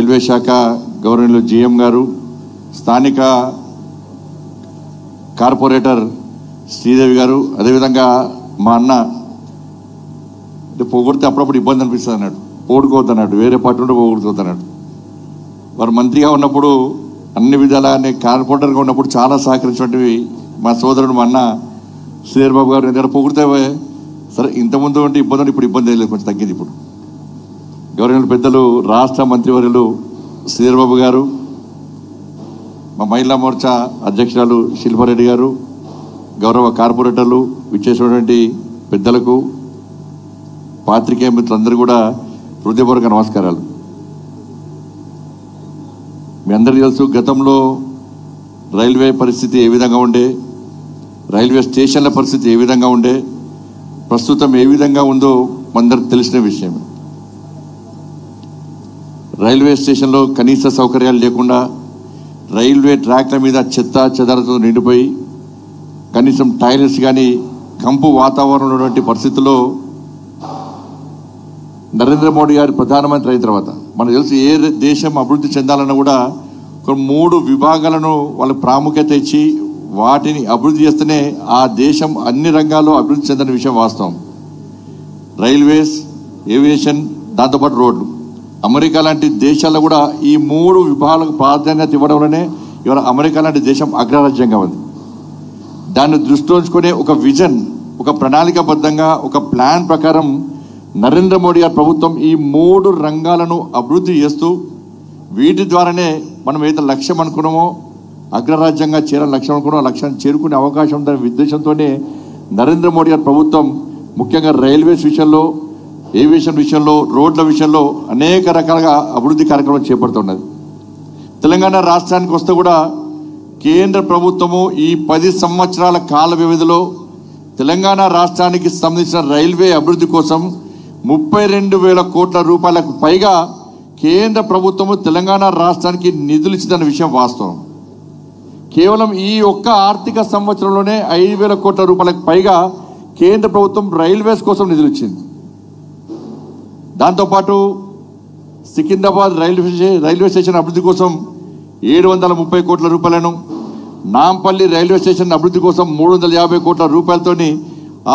Railway శాఖ గవర్నర్లు GM గారు, స్థానిక కార్పొరేటర్ శ్రీదేవి గారు, అదేవిధంగా మా అన్న పొగిడితే అప్పుడప్పుడు ఇబ్బంది అనిపిస్తుంది అన్నాడు, పోడుకోవద్దు అన్నాడు, వేరే పార్టీ ఉంటే పోగొడుకోవద్దు అన్నాడు. వారు మంత్రిగా ఉన్నప్పుడు అన్ని విధాలా కార్పొరేటర్గా ఉన్నప్పుడు చాలా సహకరించినవి మా సోదరుడు మా అన్న శ్రీధర్ బాబు గారు. ఎందుకంటే పొగిడితే సరే ఇంతకుముందు అంటే ఇబ్బంది, ఇప్పుడు ఇబ్బంది లేదు, కొంచెం తగ్గింది. ఇప్పుడు గవర్నర్ పెద్దలు రాష్ట్ర మంత్రివర్యులు శ్రీధర్ బాబు గారు, మా మహిళా మోర్చా అధ్యక్షురాలు శిల్పారెడ్డి గారు, గౌరవ కార్పొరేటర్లు, విచ్చేసినటువంటి పెద్దలకు, పాత్రికేయ మిత్రులందరూ కూడా హృదయపూర్వక నమస్కారాలు. మీ అందరికీ తెలుసు గతంలో రైల్వే పరిస్థితి ఏ విధంగా ఉండే, రైల్వే స్టేషన్ల పరిస్థితి ఏ విధంగా ఉండే, ప్రస్తుతం ఏ విధంగా ఉందో మనందరికి తెలిసిన విషయం. రైల్వే స్టేషన్లో కనీస సౌకర్యాలు లేకుండా, రైల్వే ట్రాక్ల మీద చెత్త చెదారతో నిండిపోయి, కనీసం టాయిలెట్స్ కానీ కంపు వాతావరణం ఉన్నటువంటి పరిస్థితుల్లో నరేంద్ర మోడీ గారు ప్రధానమంత్రి అయిన తర్వాత మనకు తెలుసు ఏ దేశం అభివృద్ధి చెందాలన్నా కూడా ఒక 3 విభాగాలను వాళ్ళ ప్రాముఖ్యత ఇచ్చి వాటిని అభివృద్ధి చేస్తేనే ఆ దేశం అన్ని రంగాల్లో అభివృద్ధి చెందిన విషయం వాస్తవం. రైల్వేస్, ఏవియేషన్, దాంతోపాటు రోడ్లు. అమెరికా లాంటి దేశాల్లో కూడా ఈ 3 విభాగాలకు ప్రాధాన్యత ఇవ్వడంలోనే ఇవాళ అమెరికా లాంటి దేశం అగ్రరాజ్యంగా ఉంది. దాన్ని దృష్టిలో ఉంచుకునే ఒక విజన్, ఒక ప్రణాళికాబద్ధంగా ఒక ప్లాన్ ప్రకారం నరేంద్ర మోడీ గారి ప్రభుత్వం ఈ 3 రంగాలను అభివృద్ధి చేస్తూ వీటి ద్వారానే మనం ఏదైతే లక్ష్యం అనుకున్నామో, అగ్రరాజ్యంగా చేరాలని లక్ష్యం అనుకున్నామో లక్ష్యాన్ని చేరుకునే అవకాశం ఉందనే ఉద్దేశంతోనే నరేంద్ర మోడీ గారి ప్రభుత్వం ముఖ్యంగా రైల్వేస్ విషయంలో, ఏవియేషన్ విషయంలో, రోడ్ల విషయంలో అనేక రకాలుగా అభివృద్ధి కార్యక్రమాలు చేపడుతున్నది. తెలంగాణ రాష్ట్రానికి వస్తే కూడా కేంద్ర ప్రభుత్వము ఈ 10 సంవత్సరాల కాల వ్యవధిలో తెలంగాణ రాష్ట్రానికి సంబంధించిన రైల్వే అభివృద్ధి కోసం 32,000 కోట్ల రూపాయలకు పైగా కేంద్ర ప్రభుత్వము తెలంగాణ రాష్ట్రానికి నిధులు ఇచ్చిందన్న విషయం వాస్తవం. కేవలం ఈ ఒక్క ఆర్థిక సంవత్సరంలోనే 5,000 కోట్ల రూపాయలకు పైగా కేంద్ర ప్రభుత్వం రైల్వేస్ కోసం నిధులు ఇచ్చింది. దాంతోపాటు సికింద్రాబాద్ రైల్వే స్టేషన్ అభివృద్ధి కోసం 730 కోట్ల రూపాయలను, నాంపల్లి రైల్వే స్టేషన్ అభివృద్ధి కోసం 350 కోట్ల రూపాయలతోని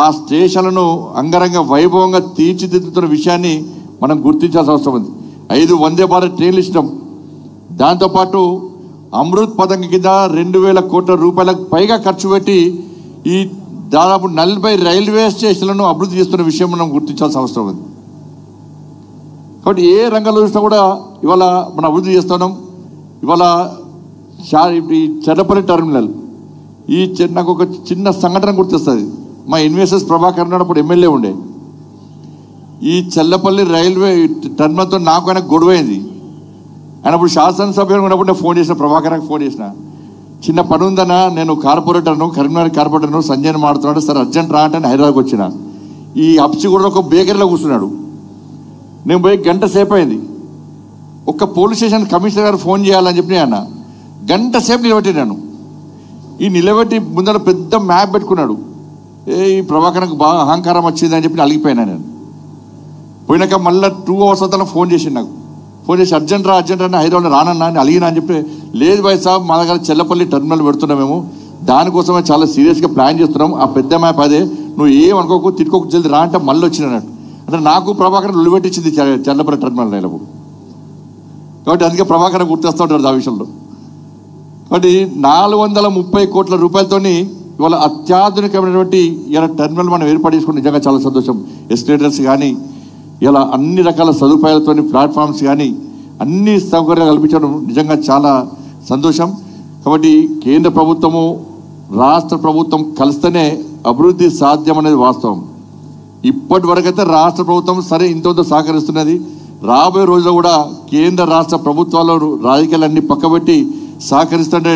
ఆ స్టేషన్లను అంగరంగ వైభవంగా తీర్చిదిద్దుతున్న విషయాన్ని మనం గుర్తించాల్సిన అవసరం ఉంది. 5 వందే భారత్ ట్రైన్లు ఇష్టం. దాంతోపాటు అమృత్ పథకం కింద 2,000 కోట్ల రూపాయలకు పైగా ఖర్చు పెట్టి ఈ దాదాపు 40 రైల్వే స్టేషన్లను అభివృద్ధి చేస్తున్న విషయం మనం గుర్తించాల్సిన అవసరం ఉంది. కాబట్టి ఏ రంగంలో చూసినా కూడా ఇవాళ మనం అభివృద్ధి చేస్తున్నాం. ఇవాళ ఈ చెర్లపల్లి టెర్మినల్, నాకు ఒక చిన్న సంఘటన గుర్తొస్తుంది. మా ఇన్వెస్టర్స్ ప్రభాకర్ ఉన్నప్పుడు ఎమ్మెల్యే ఉండే. ఈ చెర్లపల్లి రైల్వే టెర్మినల్తో నాకు ఆయన గొడవైంది. ఆయన ఇప్పుడు శాసనసభ్యులు ఉన్నప్పుడు నేను ఫోన్ చేసిన, ప్రభాకర్కి ఫోన్ చేసిన, చిన్న పని ఉందన్నా, నేను కార్పొరేటర్ను, కరీంనగర్ కార్పొరేటర్ను, సంజయ్ మాడుతున్నాడు సార్, అర్జెంట్ రా అంటే హైదరాబాద్కి వచ్చిన. ఈ అప్సి కూడా ఒక బేకరీలో కూర్చున్నాడు. నేను పోయి గంట సేపు అయింది. ఒక పోలీస్ స్టేషన్ కమిషనర్ గారు ఫోన్ చేయాలని చెప్పి అన్న, గంట సేపు నిలబెట్టినాను. ఈ నిలబెట్టి ముందర పెద్ద మ్యాప్ పెట్టుకున్నాడు. ఈ ప్రభాకర్కి బాగా అహంకారం వచ్చిందని చెప్పి అలిగిపోయినా నేను. పోయినాక మళ్ళీ 2 అవర్స్ అంతా ఫోన్ చేసి నాకు ఫోన్ చేసి అర్జెంట్ అని హైదరాబాద్ రానన్నా అని అలిగినా అని చెప్పి, లేదు భాయ్ సాబ్ మా దగ్గర చెర్లపల్లి టెర్మినల్ పెడుతున్నాం, మేము దానికోసమే చాలా సీరియస్గా ప్లాన్ చేస్తున్నాం, ఆ పెద్ద మ్యాప్ అదే, నువ్వు ఏమనుకోకు తిట్టుకోకు జల్ది రా అంటే మళ్ళీ వచ్చినట్టు. అంటే నాకు ప్రభాకర్ నిలబెట్టించింది చెర్లపల్లి టెర్మినల్ నెలకు. కాబట్టి అందుకే ప్రభాకర్ గుర్తొస్తూ ఉంటాడు ఆ విషయంలో. కాబట్టి 430 కోట్ల రూపాయలతోని ఇవాళ అత్యాధునికమైనటువంటి ఇలా టెర్మినల్ మనం ఏర్పాటు చేసుకుని నిజంగా చాలా సంతోషం. ఎస్కలేటర్స్ కానీ ఇలా అన్ని రకాల సదుపాయాలతో ప్లాట్ఫామ్స్ కానీ అన్ని సౌకర్యాలు కల్పించడం నిజంగా చాలా సంతోషం. కాబట్టి కేంద్ర ప్రభుత్వము రాష్ట్ర ప్రభుత్వం కలిస్తేనే అభివృద్ధి సాధ్యం అనేది వాస్తవం. ఇప్పటి వరకైతే రాష్ట్ర ప్రభుత్వం సరే ఇంత సహకరిస్తున్నది. రాబోయే రోజుల్లో కూడా కేంద్ర రాష్ట్ర ప్రభుత్వాలు రాజకీయాలన్నీ పక్కబెట్టి సహకరిస్తుంటే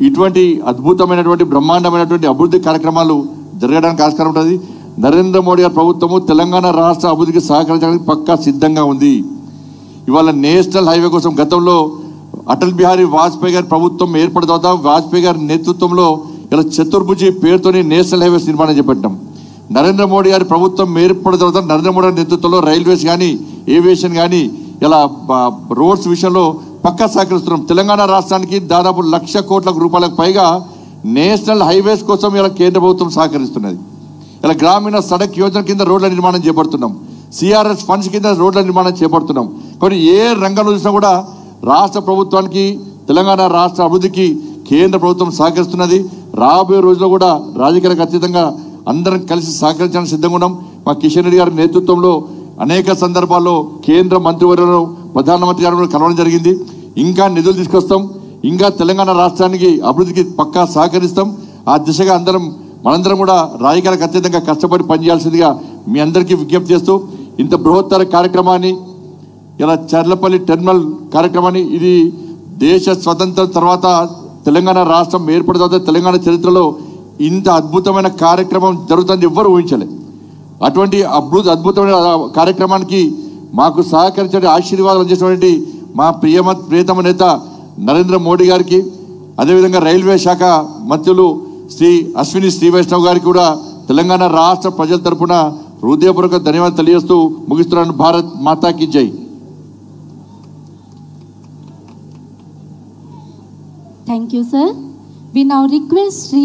ఇటువంటి అద్భుతమైనటువంటి బ్రహ్మాండమైనటువంటి అభివృద్ధి కార్యక్రమాలు జరగడానికి ఆస్కారం ఉంటుంది. నరేంద్ర మోడీ గారి ప్రభుత్వము తెలంగాణ రాష్ట్ర అభివృద్ధికి సహకరించడానికి పక్కా సిద్ధంగా ఉంది. ఇవాళ నేషనల్ హైవే కోసం గతంలో అటల్ బిహారీ వాజ్పేయి గారి ప్రభుత్వం ఏర్పడిన తర్వాత వాజ్పేయి గారి నేతృత్వంలో ఇలా చతుర్భుజి పేరుతోని నేషనల్ హైవేస్ నిర్మాణం చేపట్టాం. నరేంద్ర మోడీ గారి ప్రభుత్వం ఏర్పడిన తర్వాత నరేంద్ర మోడీ గారి నేతృత్వంలో రైల్వేస్ కానీ ఏవియేషన్ కానీ ఇలా రోడ్స్ విషయంలో పక్కా సహకరిస్తున్నాం. తెలంగాణ రాష్ట్రానికి దాదాపు 1,00,000 కోట్ల రూపాయలకు పైగా నేషనల్ హైవేస్ కోసం ఇలా కేంద్ర ప్రభుత్వం సహకరిస్తున్నది. ఇలా గ్రామీణ సడక్ యోజన కింద రోడ్ల నిర్మాణం చేపడుతున్నాం. సిఆర్ఎస్ ఫండ్స్ కింద రోడ్ల నిర్మాణం చేపడుతున్నాం. కానీ ఏ రంగంలో చూసినా కూడా రాష్ట్ర ప్రభుత్వానికి, తెలంగాణ రాష్ట్ర అభివృద్ధికి కేంద్ర ప్రభుత్వం సహకరిస్తున్నది. రాబోయే రోజుల్లో కూడా రాజకీయాలకు అతీతంగా అందరం కలిసి సహకరించడానికి సిద్ధంగా ఉన్నాం. మా కిషన్ రెడ్డి గారి నేతృత్వంలో అనేక సందర్భాల్లో కేంద్ర మంత్రివర్యులను, ప్రధానమంత్రి గారు కలవడం జరిగింది. ఇంకా నిధులు తీసుకొస్తాం, ఇంకా తెలంగాణ రాష్ట్రానికి అభివృద్ధికి పక్కా సహకరిస్తాం. ఆ దిశగా మనందరం కూడా రాజకీయాలకు అత్యధికంగా కష్టపడి పనిచేయాల్సిందిగా మీ అందరికీ విజ్ఞప్తి చేస్తూ, ఇంత బృహత్తర కార్యక్రమాన్ని, ఇలా చర్లపల్లి టెర్మినల్ కార్యక్రమాన్ని, ఇది దేశ స్వతంత్రం తర్వాత తెలంగాణ రాష్ట్రం ఏర్పడిన తర్వాత తెలంగాణ చరిత్రలో ఇంత అద్భుతమైన కార్యక్రమం జరుగుతుంది ఎవ్వరు ఊహించలే. అటువంటి అద్భుతమైన కార్యక్రమానికి మాకు సహకరించే ఆశీర్వాదాలు చేసినటువంటి మా ప్రియతమ నేత నరేంద్ర మోడీ గారికి, అదేవిధంగా రైల్వే శాఖ మంత్రులు శ్రీ అశ్విని శ్రీవైష్ణవ్ గారికి కూడా తెలంగాణ రాష్ట్ర ప్రజల తరపున హృదయపూర్వక ధన్యవాదాలు తెలియజేస్తూ ముగిస్తున్నాను. భారత్ మాతాకి జై. Thank you, sir. We now request Sri